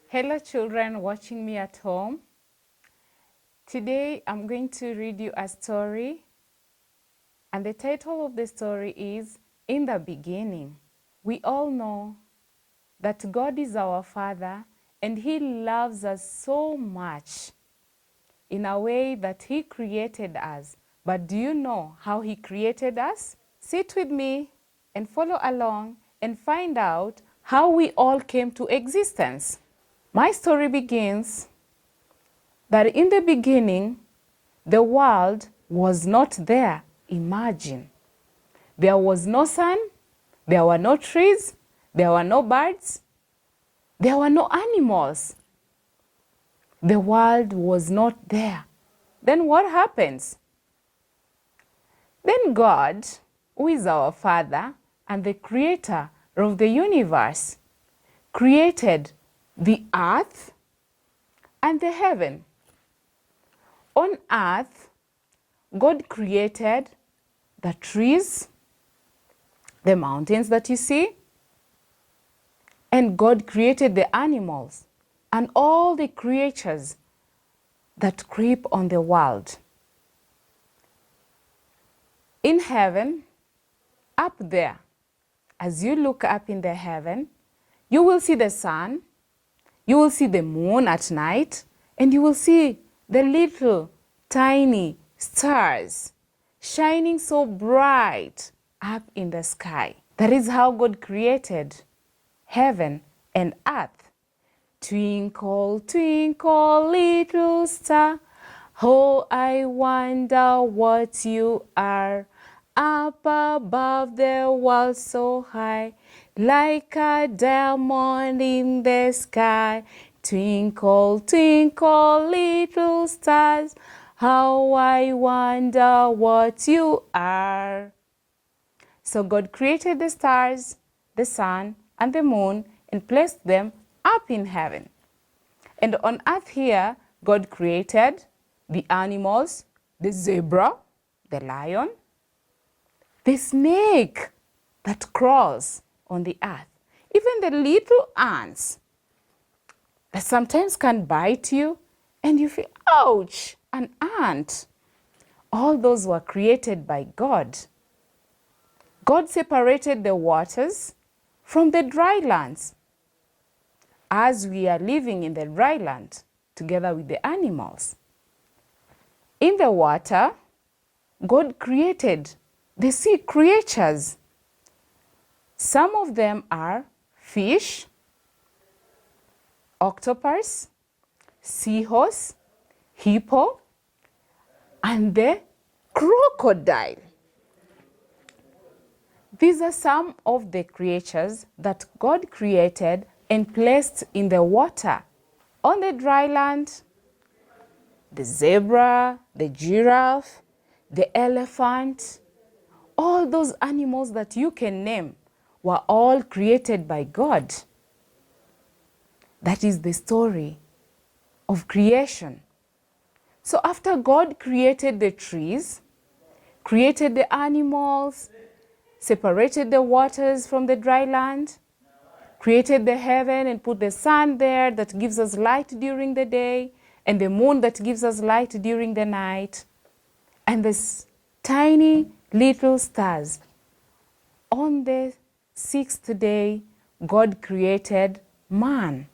Hello children watching me at home. Today I'm going to read you a story, and the title of the story is In the Beginning. We all know that God is our Father and He loves us so much in a way that He created us. But do you know how He created us? Sit with me and follow along and find out how we all came to existence. My story begins that in the beginning, the world was not there. Imagine. There was no sun, there were no trees, there were no birds, there were no animals. The world was not there. Then what happens? Then God, who is our Father and the creator of the universe, created the earth and the heaven. On earth, God created the trees, the mountains that you see, and God created the animals and all the creatures that creep on the world. In heaven, up there, as you look up in the heaven, you will see the sun, you will see the moon at night, and you will see the little tiny stars shining so bright up in the sky. That is how God created heaven and earth. Twinkle, twinkle, little star, oh, I wonder what you are. Up above the world so high, like a diamond in the sky. Twinkle, twinkle, little stars, how I wonder what you are. So God created the stars, the sun, and the moon and placed them up in heaven. And on earth here, God created the animals, the zebra, the lion, the snake that crawls on the earth, even the little ants that sometimes can bite you and you feel, ouch, an ant. All those were created by God. God separated the waters from the dry lands, as we are living in the dry land together with the animals. In the water, God created the sea creatures. Some of them are fish, octopus, seahorse, hippo, and the crocodile. These are some of the creatures that God created and placed in the water. On the dry land, the zebra, the giraffe, the elephant, all those animals that you can name were all created by God. That is the story of creation. So after God created the trees, created the animals, separated the waters from the dry land, created the heaven and put the sun there that gives us light during the day, and the moon that gives us light during the night, and the tiny little stars. On the sixth day, God created man.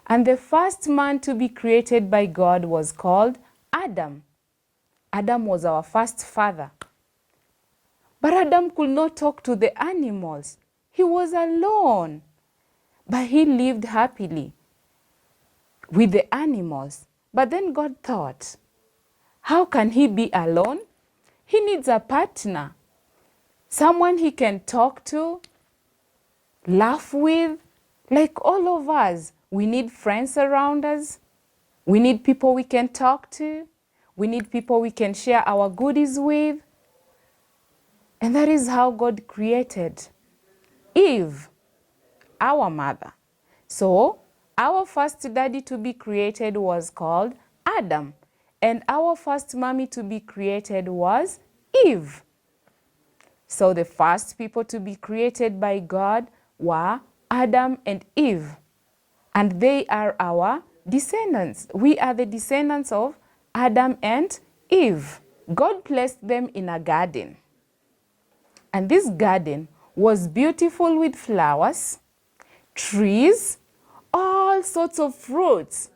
And the first man to be created by God was called Adam. Adam was our first father. But Adam could not talk to the animals. He was alone. But he lived happily with the animals. But then God thought, how can he be alone? He needs a partner, someone he can talk to, laugh with. Like all of us, we need friends around us. We need people we can talk to. We need people we can share our goodies with. And that is how God created Eve, our mother. So our first daddy to be created was called Adam, and our first mommy to be created was Eve. So the first people to be created by God were Adam and Eve. and they are our descendants. We are the descendants of Adam and Eve. God placed them in a garden, and this garden was beautiful with flowers, trees, all sorts of fruits.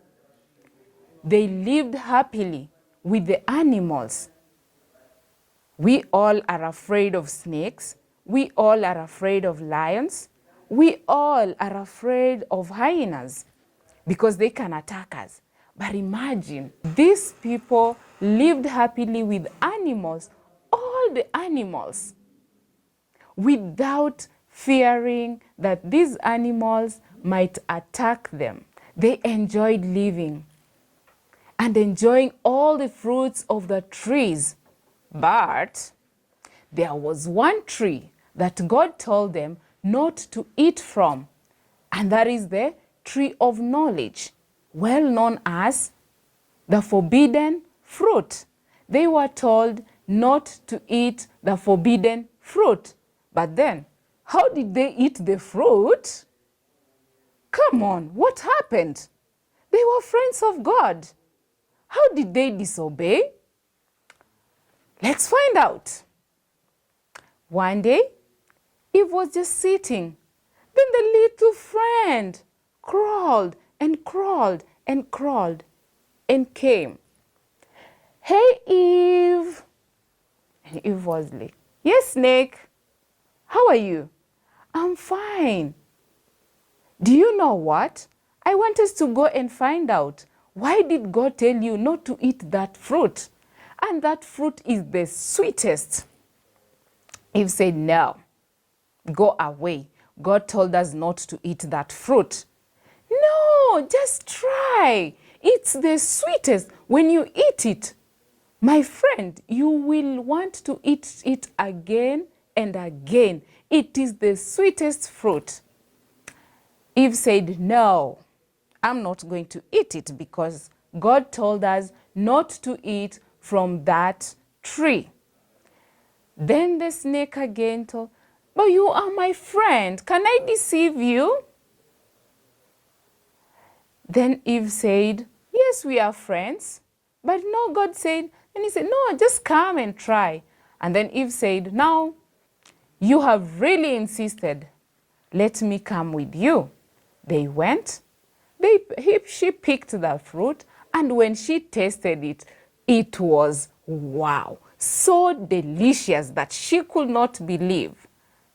They lived happily with the animals. We all are afraid of snakes. We all are afraid of lions. We all are afraid of hyenas because they can attack us. But imagine, these people lived happily with animals, all the animals, without fearing that these animals might attack them. They enjoyed living and enjoying all the fruits of the trees. But there was one tree that God told them not to eat from, and that is the tree of knowledge, well known as the forbidden fruit. They were told not to eat the forbidden fruit. But then, how did they eat the fruit? Come on, what happened? They were friends of God. How did they disobey? Let's find out. One day, Eve was just sitting. Then the little friend crawled and crawled and crawled and came. Hey, Eve. And Eve was like, yes, snake. How are you? I'm fine. Do you know what? I want us to go and find out, why did God tell you not to eat that fruit? And that fruit is the sweetest. Eve said, no, go away. God told us not to eat that fruit. No, just try. It's the sweetest. When you eat it, my friend, you will want to eat it again and again. It is the sweetest fruit. Eve said, no, I'm not going to eat it because God told us not to eat from that tree. Then the snake again told, but you are my friend. Can I deceive you? Then Eve said, yes, we are friends. But no, God said, and he said, no, just come and try. And then Eve said, now, you have really insisted. Let me come with you. They went. She picked the fruit, and when she tasted it, it was wow, so delicious that she could not believe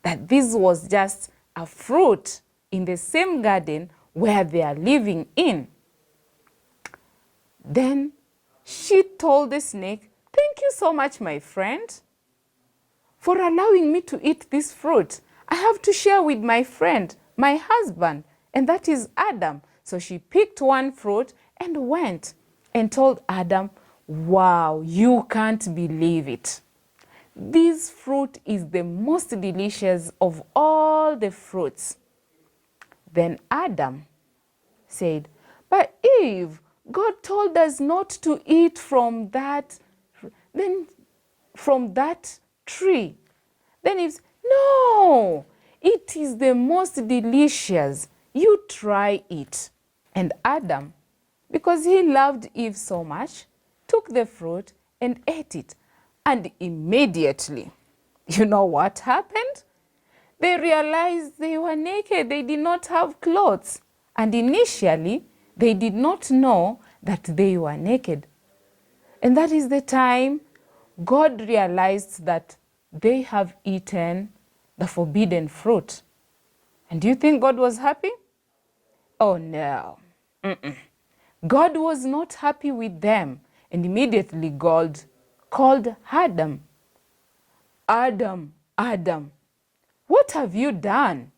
that this was just a fruit in the same garden where they are living in. Then she told the snake, thank you so much, my friend, for allowing me to eat this fruit. I have to share with my friend, my husband, and that is Adam. So she picked one fruit and went and told Adam, wow, you can't believe it. This fruit is the most delicious of all the fruits. Then Adam said, but Eve, God told us not to eat from that tree. Then Eve said, no, it is the most delicious. You try it. And Adam, because he loved Eve so much, took the fruit and ate it. And immediately, you know what happened? They realized they were naked. They did not have clothes. And initially, they did not know that they were naked. And that is the time God realized that they have eaten the forbidden fruit. And do you think God was happy? Oh no. God was not happy with them. And immediately God called Adam. Adam, Adam, what have you done?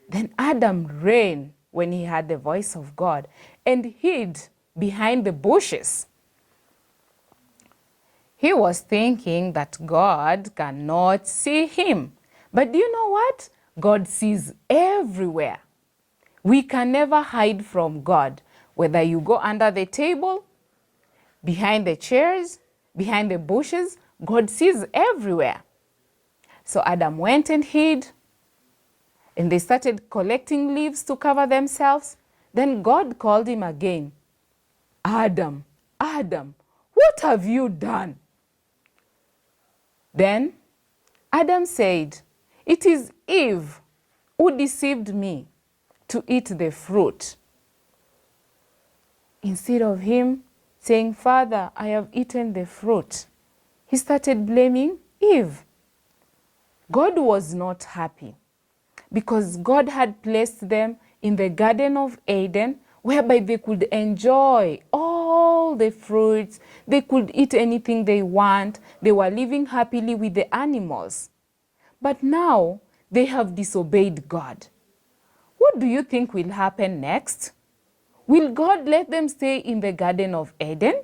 Then Adam ran when he heard the voice of God and hid behind the bushes. He was thinking that God cannot see him. But do you know what? God sees everywhere. We can never hide from God. Whether you go under the table, behind the chairs, behind the bushes, God sees everywhere. So Adam went and hid, and they started collecting leaves to cover themselves. Then God called him again. Adam, Adam, what have you done? Then Adam said, it is Eve who deceived me to eat the fruit. Instead of him saying, Father, I have eaten the fruit, he started blaming Eve. God was not happy because God had placed them in the Garden of Eden, whereby they could enjoy all the fruits, they could eat anything they want, they were living happily with the animals. But now they have disobeyed God. What do you think will happen next? Will God let them stay in the Garden of Eden?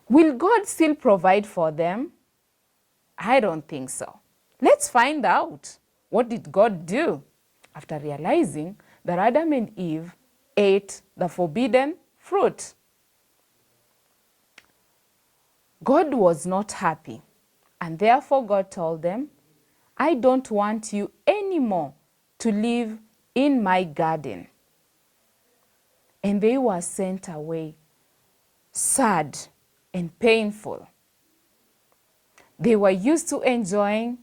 Will God still provide for them? I don't think so. Let's find out. What did God do? After realizing that Adam and Eve ate the forbidden fruit, God was not happy, and therefore God told them, I don't want you anymore to live in my garden. And they were sent away, sad and painful. They were used to enjoying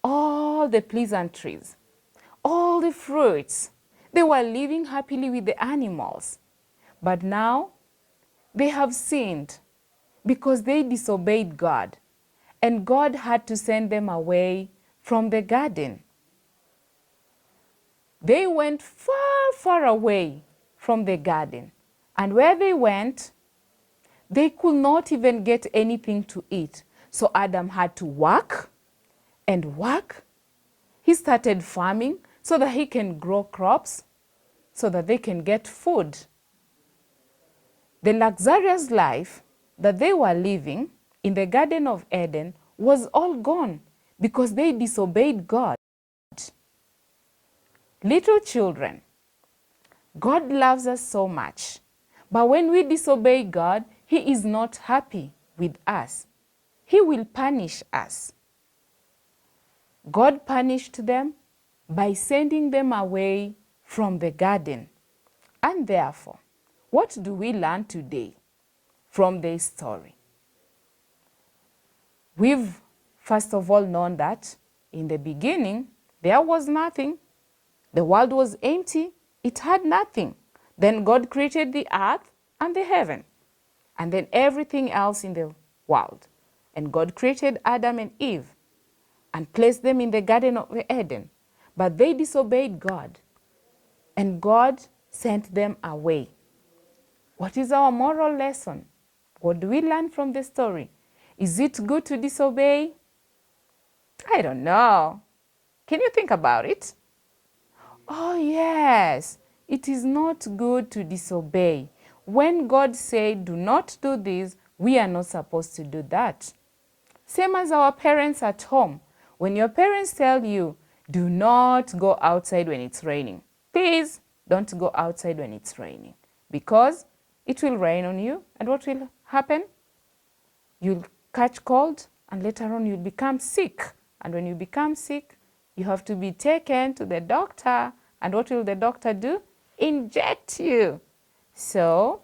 all the pleasantries, all the fruits. They were living happily with the animals. But now they have sinned because they disobeyed God, and God had to send them away from the garden. They went far, far away from the garden, and where they went, they could not even get anything to eat. So Adam had to work and work. He started farming so that he can grow crops, so that they can get food. The luxurious life that they were living in the Garden of Eden was all gone because they disobeyed God. Little children, God loves us so much, but when we disobey God, He is not happy with us. He will punish us. God punished them by sending them away from the garden. And therefore, what do we learn today from this story? We've first of all known that in the beginning, there was nothing. The world was empty. It had nothing. Then God created the earth and the heaven, and then everything else in the world. And God created Adam and Eve and placed them in the Garden of Eden. But they disobeyed God, and God sent them away. What is our moral lesson? What do we learn from the story? Is it good to disobey? I don't know. Can you think about it? Oh, yes. It is not good to disobey. When God said, do not do this, we are not supposed to do that. Same as our parents at home. When your parents tell you, do not go outside when it's raining. Please don't go outside when it's raining, because it will rain on you, and what will happen? You'll catch cold, and later on you'll become sick. And when you become sick, you have to be taken to the doctor. And what will the doctor do? Inject you. So,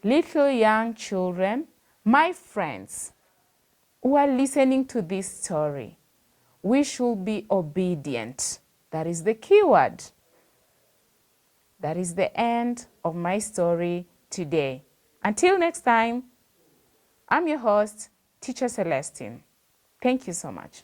little young children, my friends who are listening to this story, we should be obedient. That is the key word. That is the end of my story today. Until next time, I'm your host, Teacher Celestine. Thank you so much.